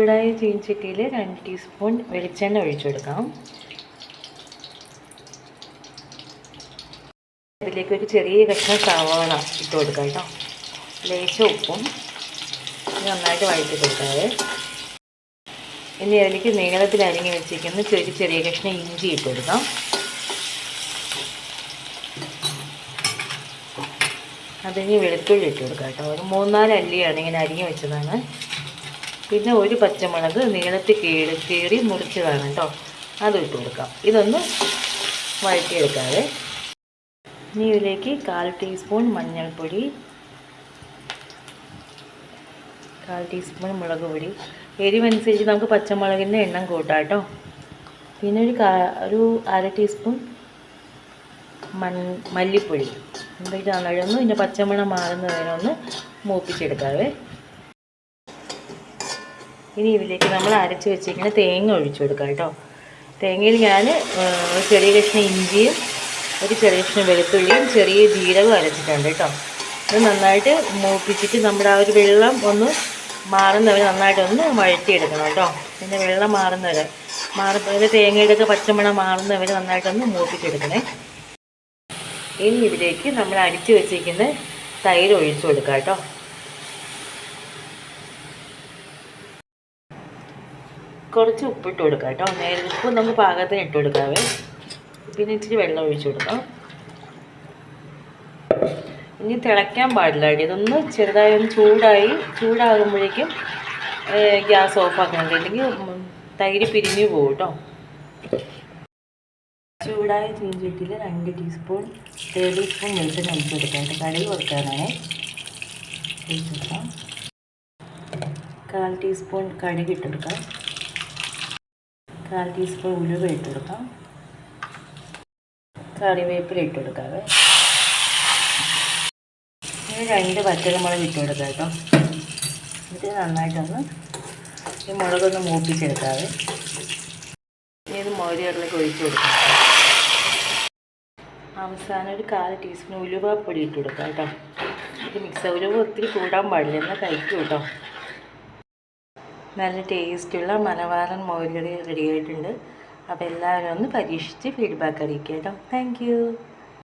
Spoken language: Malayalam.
ചൂടായ ചീനച്ചട്ടിയിൽ 2 ടീസ്പൂൺ വെളിച്ചെണ്ണ ഒഴിച്ചു കൊടുക്കാം. അതിലേക്ക് ഒരു ചെറിയ കഷ്ണം സവാള ഇട്ട് കൊടുക്കാം കേട്ടോ. ലേശം ഉപ്പും നന്നായിട്ട് വഴറ്റി കൊടുക്കാതെ. ഇനി അതിലേക്ക് നീളത്തിൽ അരിഞ്ഞ് വെച്ചിരിക്കുന്ന ചെറിയ കഷ്ണം ഇഞ്ചി ഇട്ട് കൊടുക്കാം. അതിന് വെളുത്തുള്ളി ഇട്ട് കൊടുക്കാം കേട്ടോ. ഒരു 3-4 അല്ലിയാണ് ഇങ്ങനെ അരിഞ്ഞ് വെച്ചതാണ്. പിന്നെ ഒരു പച്ചമുളക് നീളത്തിൽ കീറി മുറിച്ചതാണ് കേട്ടോ, അതും ഇട്ട് കൊടുക്കാം. ഇതൊന്ന് വഴറ്റിയെടുക്കാതെ. ഇനി ഇതിലേക്ക് 1/4 ടീസ്പൂൺ മഞ്ഞൾപ്പൊടി, 1/4 ടീസ്പൂൺ മുളക് പൊടി. എരിവനുസരിച്ച് നമുക്ക് പച്ചമുളകിൻ്റെ എണ്ണം കൂട്ടാം കേട്ടോ. പിന്നെ ഒരു 1/2 ടീസ്പൂൺ മല്ലിപ്പൊടി. എന്തൊക്കെയാണെന്ന് ഇതിൻ്റെ പച്ചമണം മാറുന്നതിനെ ഒന്ന് മൂപ്പിച്ചെടുക്കാവേ. ഇനി ഇതിലേക്ക് നമ്മൾ അരച്ച് വെച്ചിരിക്കുന്ന തേങ്ങ ഒഴിച്ചു കൊടുക്കാം കേട്ടോ. തേങ്ങയിൽ ഞാൻ ചെറിയ കഷ്ണം ഇഞ്ചിയും ഒരു ചെറിയ കഷ്ണം വെളുത്തുള്ളിയും ചെറിയ ജീരകവും അരച്ചിട്ടുണ്ട് കേട്ടോ. ഇത് നന്നായിട്ട് മൂപ്പിച്ചിട്ട് നമ്മുടെ ആ ഒരു വെള്ളം ഒന്ന് മാറുന്നവരെ നന്നായിട്ടൊന്ന് വഴറ്റിയെടുക്കണം കേട്ടോ. പിന്നെ വെള്ളം മാറുന്നവരെ തേങ്ങയുടെയൊക്കെ പച്ചമണം മാറുന്നവരെ നന്നായിട്ടൊന്ന് മൂപ്പിച്ചെടുക്കണേ. ഇനി ഇതിലേക്ക് നമ്മൾ അടിച്ചു വെച്ചിരിക്കുന്ന തൈര് ഒഴിച്ചു കൊടുക്കാം കേട്ടോ. കുറച്ച് ഉപ്പിട്ട് കൊടുക്കാം കേട്ടോ. ഉപ്പ് നമുക്ക് പാകത്തിന് ഇട്ട് കൊടുക്കാവേ. പിന്നെ ഇച്ചിരി വെള്ളം ഒഴിച്ചു കൊടുക്കാം. ഇനി തിളയ്ക്കാൻ പാടില്ല കേട്ടോ. ഇതൊന്ന് ചെറുതായി ഒന്ന് ചൂടാകുമ്പോഴേക്കും ഗ്യാസ് ഓഫാക്കണം, അല്ലെങ്കിൽ തൈര് പിരിഞ്ഞു പോകും കേട്ടോ. ചൂടായ ചീനച്ചട്ടിയിൽ 2 ടീസ്പൂൺ ടേബിൾ സ്പൂൺ വെളിച്ചെണ്ണ ഒഴിച്ച് കൊടുക്കാം കേട്ടോ. കടുക് വറുക്കാനാണ് ഒഴിച്ച് കൊടുക്കാം. 1/4 ടീസ്പൂൺ കടുക് ഇട്ട് കൊടുക്കാം. 1/4 ടീസ്പൂൺ ഉലുവ ഇട്ട് കൊടുക്കാം. കറിവേപ്പില ഇട്ട് കൊടുക്കാവേ. ഇനി 2 പച്ചമുളക് ഇട്ട് കൊടുക്കാം കേട്ടോ. ഇത് നന്നായിട്ടൊന്ന് ഈ മുളകൊന്ന് മൂപ്പിച്ചെടുക്കാവേ. ഇനി ഇത് മോരുകറിലേക്ക് ഒഴിച്ച് കൊടുക്കാം. അവസാനം ഒരു 1/4 ടീസ്പൂൺ ഉലുവപ്പൊടി ഇട്ട് കൊടുക്കാം കേട്ടോ. ഇത് ഉലുവ ഒത്തിരി കൂടാൻ പാടില്ല, എന്നാൽ കഴിക്കും കേട്ടോ. നല്ല ടേസ്റ്റുള്ള മലബാറൻ മോരുകറി റെഡി ആയിട്ടുണ്ട്. അപ്പോൾ എല്ലാവരും ഒന്ന് പരീക്ഷിച്ച് ഫീഡ്ബാക്ക് അറിയിക്കുക കേട്ടോ. Thank you.